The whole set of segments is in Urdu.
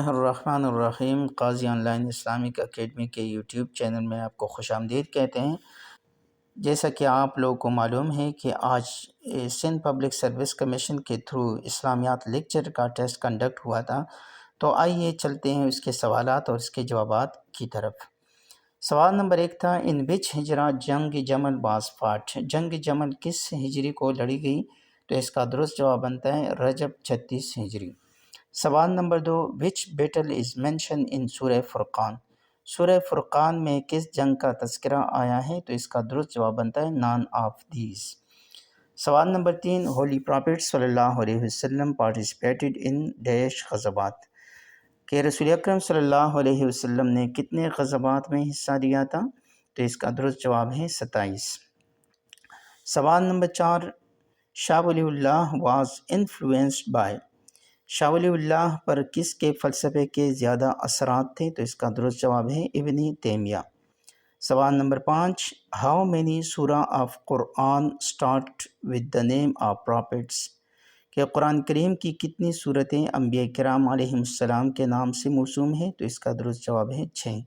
الرحمن الرحیم قاضی آن لائن اسلامک اکیڈمی کے یوٹیوب چینل میں آپ کو خوش آمدید کہتے ہیں۔ جیسا کہ آپ لوگوں کو معلوم ہے کہ آج سندھ پبلک سروس کمیشن کے تھرو اسلامیات لیکچر کا ٹیسٹ کنڈکٹ ہوا تھا، تو آئیے چلتے ہیں اس کے سوالات اور اس کے جوابات کی طرف۔ سوال نمبر 1 تھا، ان وچ ہجرہ جنگ جمل واز فاٹ، جنگ جمل کس ہجری کو لڑی گئی؟ تو اس کا درست جواب بنتا ہے رجب 36 ہجری۔ سوال number 2، which battle is mentioned ان سورہ فرقان، سورہ فرقان میں کس جنگ کا تذکرہ آیا ہے؟ تو اس کا درست جواب بنتا ہے نان آف دیز۔ سوال نمبر 3، ہولی پرافٹ صلی اللہ علیہ وسلم پارٹیسپیٹڈ ان ڈیش غزوات، کہ رسول اکرم صلی اللہ علیہ وسلم نے کتنے غزوات میں حصہ لیا تھا؟ تو اس کا درست جواب ہے 27۔ سوال number 4، Shah Wali Allah was influenced by, Shah Wali اللہ پر کس کے فلسفے کے زیادہ اثرات تھے؟ تو اس کا درست جواب ہے ابن تیمیہ۔ سوال نمبر 5، ہاؤ مینی سورہ of Quran start with the name of prophets, کہ قرآن کریم کی کتنی صورتیں انبیاء کرام علیہ السلام کے نام سے موسوم ہیں؟ تو اس کا درست جواب ہے 6۔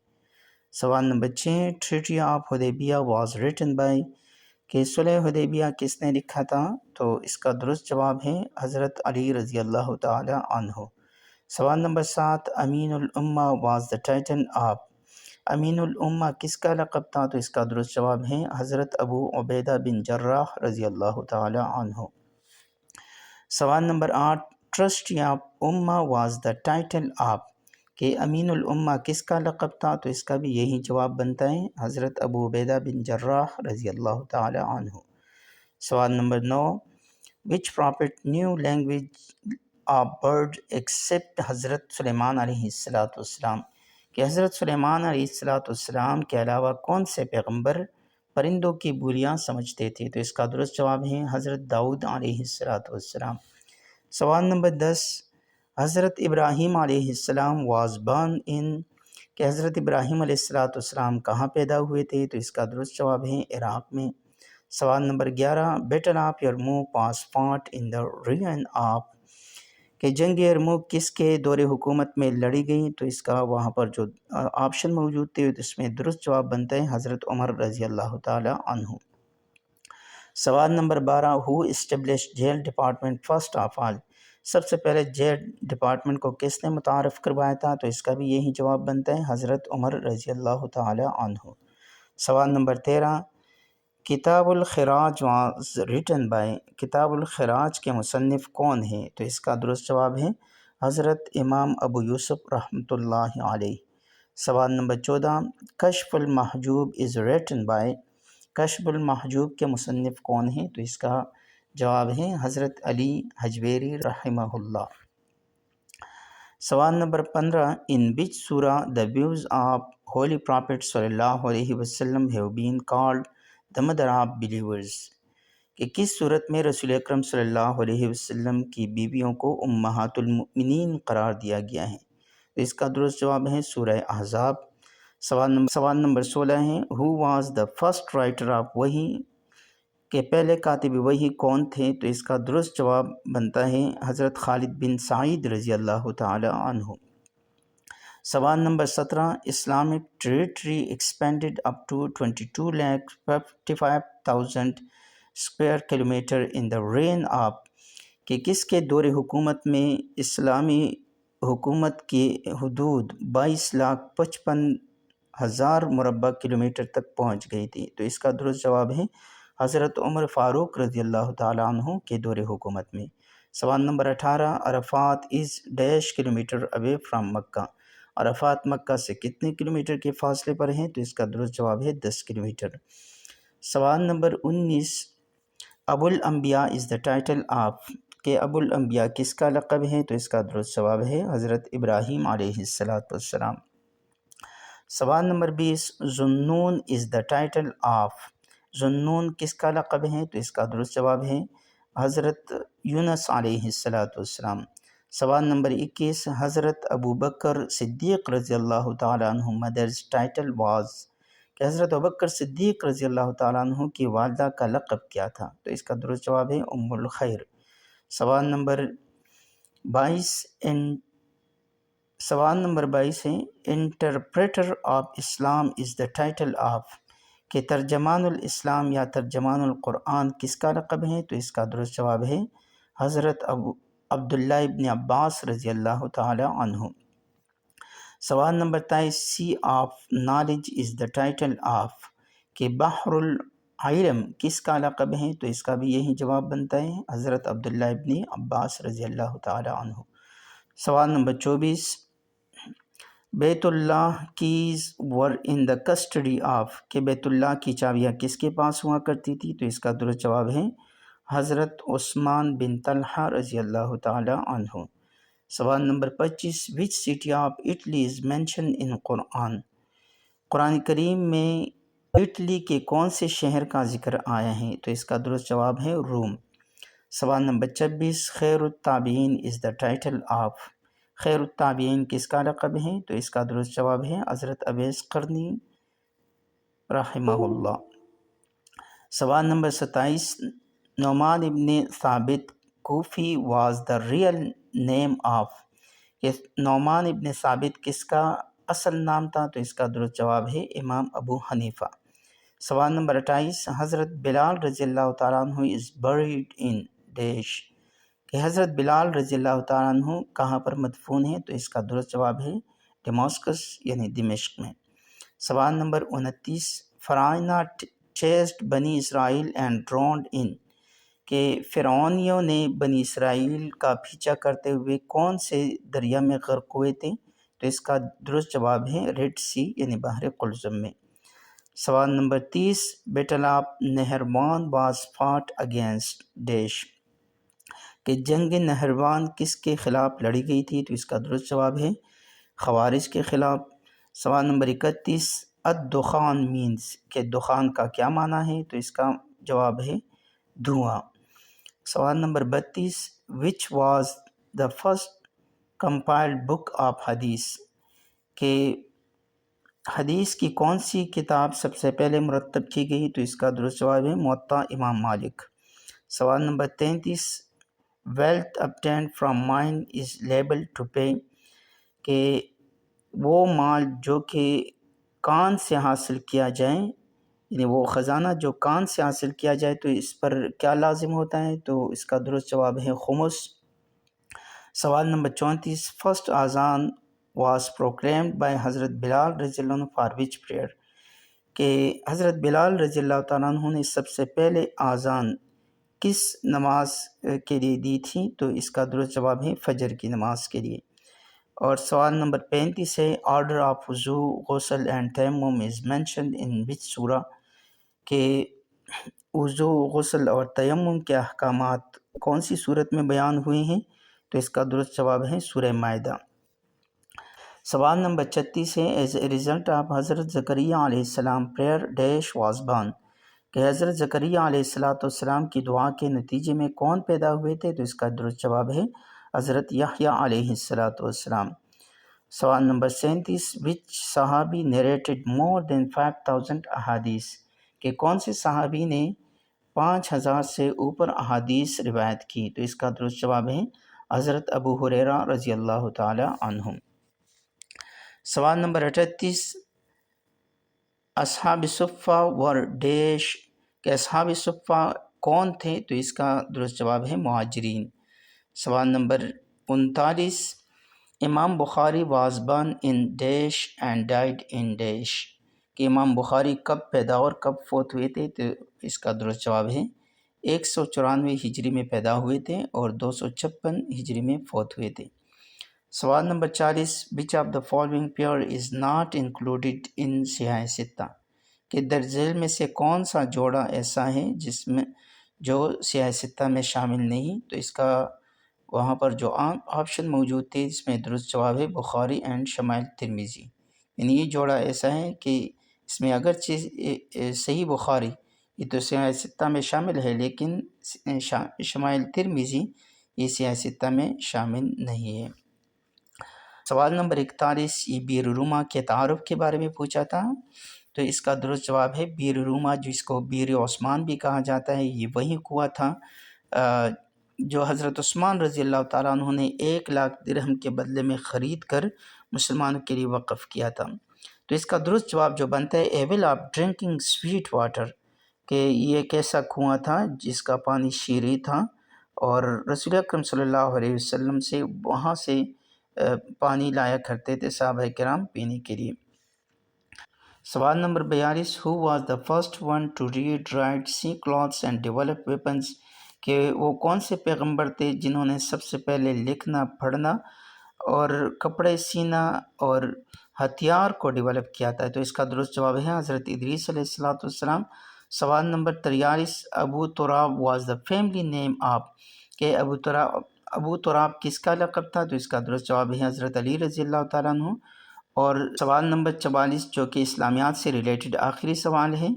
سوال نمبر 6، treaty of Hudaibiya was written by, کہ صلح حدیبیہ کس نے لکھا تھا؟ تو اس کا درست جواب ہے حضرت علی رضی اللہ تعالی عنہ۔ سوال نمبر 7، امین الامہ واز دا ٹائٹل آف، امین الامہ کس کا لقب تھا؟ تو اس کا درست جواب ہے حضرت ابو عبیدہ بن جراح رضی اللہ تعالی عنہ۔ سوال نمبر 8، ٹرسٹی آف امہ واز دا ٹائٹل آف، کہ امین الامہ کس کا لقب تھا؟ تو اس کا بھی یہی جواب بنتا ہے حضرت ابو عبیدہ بن جراح رضی اللہ تعالی عنہ۔ سوال نمبر 9، which prophet knew language of bird except حضرت سلیمان علیہ السلام، کہ حضرت سلیمان علیہ السلام کے علاوہ کون سے پیغمبر پرندوں کی بولیاں سمجھتے تھے؟ تو اس کا درست جواب ہے حضرت داؤد علیہ السلام۔ سوال نمبر 10، حضرت ابراہیم علیہ السلام واز born in، کہ حضرت ابراہیم علیہ السلام کہاں پیدا ہوئے تھے؟ تو اس کا درست جواب ہے عراق میں۔ سوال نمبر 11، battle of Yarmouk was fought in the reign of, کہ جنگ یرموک کس کے دور حکومت میں لڑی گئی؟ تو اس کا وہاں پر جو آپشن موجود تھے اس میں درست جواب بنتا ہے حضرت عمر رضی اللہ تعالی عنہ۔ سوال نمبر 12، who established jail department first of all, سب سے پہلے جیل ڈپارٹمنٹ کو کس نے متعارف کروایا تھا؟ تو اس کا بھی یہی جواب بنتا ہے حضرت عمر رضی اللہ تعالی عنہ۔ سوال نمبر 13، کتاب الخراج واز ریٹن بائی، کتاب الخراج کے مصنف کون ہیں؟ تو اس کا درست جواب ہے حضرت امام ابو یوسف رحمۃ اللہ علیہ۔ سوال نمبر 14، کشف المحجوب از ریٹن بائی، کشف المحجوب کے مصنف کون ہیں؟ تو اس کا جواب ہے حضرت علی حجویری رحمہ اللہ۔ سوال نمبر 15، ان وچ سورہ دا ویوز آف ہولی پرافٹ صلی اللہ علیہ وسلم have been called the mother of believers, کہ کس صورت میں رسول اکرم صلی اللہ علیہ وسلم کی بیویوں کو امہات المؤمنین قرار دیا گیا ہے؟ تو اس کا درست جواب ہے سورہ احزاب۔ سوال نمبر 16 ہے، who was the first writer of وحی، کہ پہلے کاتب وحی کون تھے؟ تو اس کا درست جواب بنتا ہے حضرت خالد بن سعید رضی اللہ تعالی عنہ۔ سوال نمبر 17، Islamic territory expanded up to 22,55,000 square kilometre in the reign of, کہ کس کے دور حکومت میں اسلامی حکومت کی حدود 22,55,000 مربع کلومیٹر تک پہنچ گئی تھی؟ تو اس کا درست جواب ہے حضرت عمر فاروق رضی اللہ تعالیٰ عنہ کے دور حکومت میں۔ سوال نمبر 18، Arafat is dash kilometre away from Mecca, Arafat Mecca سے کتنے کلومیٹر کے فاصلے پر ہیں؟ تو اس کا درست جواب ہے 10 کلومیٹر۔ سوال نمبر 19، ابو الانبیاء از دا ٹائٹل آف، کہ ابو الانبیاء کس کا لقب ہے؟ تو اس کا درست جواب ہے حضرت ابراہیم علیہ السلام۔ سوال نمبر 20، ذوالنون از دا ٹائٹل آف، ذوالنون کس کا لقب ہے؟ تو اس کا درست جواب ہے حضرت یونس علیہ السلام۔ سوال نمبر 21، حضرت ابو بکر صدیق رضی اللہ تعالیٰ عنہ مدرز ٹائٹل واز، کہ حضرت ابو بکر صدیق رضی اللہ تعالیٰ عنہ کی والدہ کا لقب کیا تھا؟ تو اس کا درست جواب ہے ام الخیر۔ سوال نمبر 22، سوال نمبر 22 ہے interpreter of Islam is the title of, کہ ترجمان الاسلام یا ترجمان القرآن کس کا لقب ہے؟ تو اس کا درست جواب ہے حضرت عبداللہ ابن عباس رضی اللہ تعالی عنہ۔ سوال نمبر 23 sea of knowledge is the title of, کہ بحر العلم کس کا لقب ہے؟ تو اس کا بھی یہی جواب بنتا ہے حضرت عبداللہ ابن عباس رضی اللہ تعالی عنہ۔ سوال نمبر 24 بیت اللہ keys were in the custody of, کہ بیت اللہ کی چابیاں کس کے پاس ہوا کرتی تھی؟ تو اس کا درست جواب ہے حضرت عثمان بن طلحہ رضی اللہ تعالی عنہ۔ سوال نمبر 25 which city of Italy is mentioned in Quran, Quran کریم میں اٹلی کے کون سے شہر کا ذکر آیا ہے؟ تو اس کا درست جواب ہے روم۔ سوال نمبر 26 خیر التابعین از دا ٹائٹل آف، خیر التابعین کس کا لقب ہے؟ تو اس کا درست جواب ہے حضرت اویس قرنی رحمہ اللہ۔ سوال number 27 Numan ibn Thabit Kufi was the real name of, کہ نعمان ابن ثابت کس کا اصل نام تھا؟ تو اس کا درست جواب ہے امام ابو حنیفہ۔ سوال نمبر 28 حضرت بلال رضی اللہ تعالیٰ عنہ از بریڈ ان ڈیش، کہ حضرت بلال رضی اللہ تعالیٰ عنہ کہاں پر مدفون ہیں؟ تو اس کا درست جواب ہے ڈیماسکس یعنی دمشق میں۔ سوال نمبر 29 فرعونہ چیسڈ بنی اسرائیل اینڈ ڈرونڈ ان، کہ فرعونیوں نے بنی اسرائیل کا پیچھا کرتے ہوئے کون سے دریا میں غرق ہوئے تھے؟ تو اس کا درست جواب ہے ریڈ سی یعنی بحر قلزم میں۔ سوال نمبر 30 battle of Nahrawan was fought against dash, کہ جنگ نہروان کس کے خلاف لڑی گئی تھی؟ تو اس کا درست جواب ہے خوارج کے خلاف۔ سوال نمبر 31 الدخان مینز، کہ دخان کا کیا معنی ہے؟ تو اس کا جواب ہے دھواں۔ سوال number 32 which was the first compiled book of حدیث، کہ حدیث کی کون سی کتاب سب سے پہلے مرتب کی گئی؟ تو اس کا درست جواب ہے موطا امام مالک۔ سوال نمبر 33 wealth obtained from mine is liable to pay, کہ وہ مال جو کہ کان سے حاصل کیا جائے، یعنی وہ خزانہ جو کان سے حاصل کیا جائے تو اس پر کیا لازم ہوتا ہے؟ تو اس کا درست جواب ہے خمس۔ سوال نمبر 34 فرسٹ اذان واز پروکلیمڈ بائی حضرت بلال رضی اللہ عنہ فار وچ پریئر، کہ حضرت بلال رضی اللہ تعالیٰ عنہ نے سب سے پہلے اذان کس نماز کے لیے دی تھی؟ تو اس کا درست جواب ہے فجر کی نماز کے لیے۔ اور سوال نمبر 35 ہے آرڈر آف وضو غسل اینڈ تیمم از مینشنڈ ان وچ سورہ، کہ وضو غسل اور تیمم کے احکامات کون سی صورت میں بیان ہوئے ہیں؟ تو اس کا درست جواب ہے سورہ مائدہ۔ سوال نمبر 36 ہے ایز اے ریزلٹ آف حضرت زکریا علیہ السلام پریئر ڈیش واز بان، کہ حضرت زکریا علیہ السلام کی دعا کے نتیجے میں کون پیدا ہوئے تھے؟ تو اس کا درست جواب ہے حضرت یحییٰ علیہ السلام۔ سوال نمبر 37 وچ صحابی نیریٹڈ مور دین 5000 احادیث، کہ کون سے صحابی نے 5000 سے اوپر احادیث روایت کی؟ تو اس کا درست جواب ہے حضرت ابو ہریرہ رضی اللہ تعالی عنہ۔ سوال نمبر 38 اصحاب صفہ ور ڈیش، کہ اصحاب صفہ کون تھے؟ تو اس کا درست جواب ہے مہاجرین۔ سوال نمبر 39 امام Bukhari was born in dash and died in dash, کہ امام بخاری کب پیدا اور کب فوت ہوئے تھے؟ تو اس کا درست جواب ہے 194 ہجری میں پیدا ہوئے تھے اور 256 ہجری میں فوت ہوئے تھے۔ سوال number 40 which of the following pair is not included in سیاہ ستہ، کہ درج ذیل میں سے کون سا جوڑا ایسا ہے جس میں جو سیاہ ستہ میں شامل نہیں؟ تو اس کا وہاں پر جو آپشن موجود تھے اس میں درست جواب ہے بخاری اینڈ شمائل ترمذی، یعنی یہ جوڑا ایسا ہے کہ اس میں اگرچہ صحیح بخاری یہ تو سیاہ ستہ میں شامل ہے لیکن شمائل ترمذی یہ سیاہ ستہ میں شامل نہیں ہے۔ سوال نمبر 41 یہ بیر روما کے تعارف کے بارے میں پوچھا تھا، تو اس کا درست جواب ہے بیر روما جس کو بیر عثمان بھی کہا جاتا ہے، یہ وہی کنواں تھا جو حضرت عثمان رضی اللہ تعالیٰ عنہ نے 1,00,000 درہم کے بدلے میں خرید کر مسلمانوں کے لیے وقف کیا تھا۔ تو اس کا درست جواب جو بنتا ہے evil of drinking sweet water, کہ یہ ایک ایسا کنواں تھا جس کا پانی شیریں تھا، اور رسول اکرم صلی اللہ علیہ وسلم سے وہاں سے پانی لایا کرتے تھے صحابہ کرام پینے کے لیے۔ سوال number 42، Who was the first one to read, write, see clothes and develop weapons؟ کہ وہ کون سے پیغمبر تھے جنہوں نے سب سے پہلے لکھنا، پڑھنا اور کپڑے سینا اور ہتھیار کو ڈیولپ کیا تھا؟ تو اس کا درست جواب ہے حضرت ادریس علیہ السلام۔ سوال number 43، Abu Turab was the family name of, کہ ابو تراب کس کا لقب تھا؟ تو اس کا درست جواب ہے حضرت علی رضی اللہ تعالیٰ عنہ۔ اور سوال نمبر 44 جو کہ اسلامیات سے ریلیٹڈ آخری سوال ہے،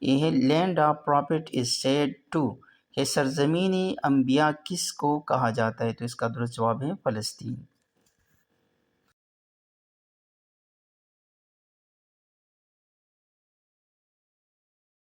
یہ ہے land of prophet is said to, کہ سرزمینی انبیاء کس کو کہا جاتا ہے؟ تو اس کا درست جواب ہے فلسطین۔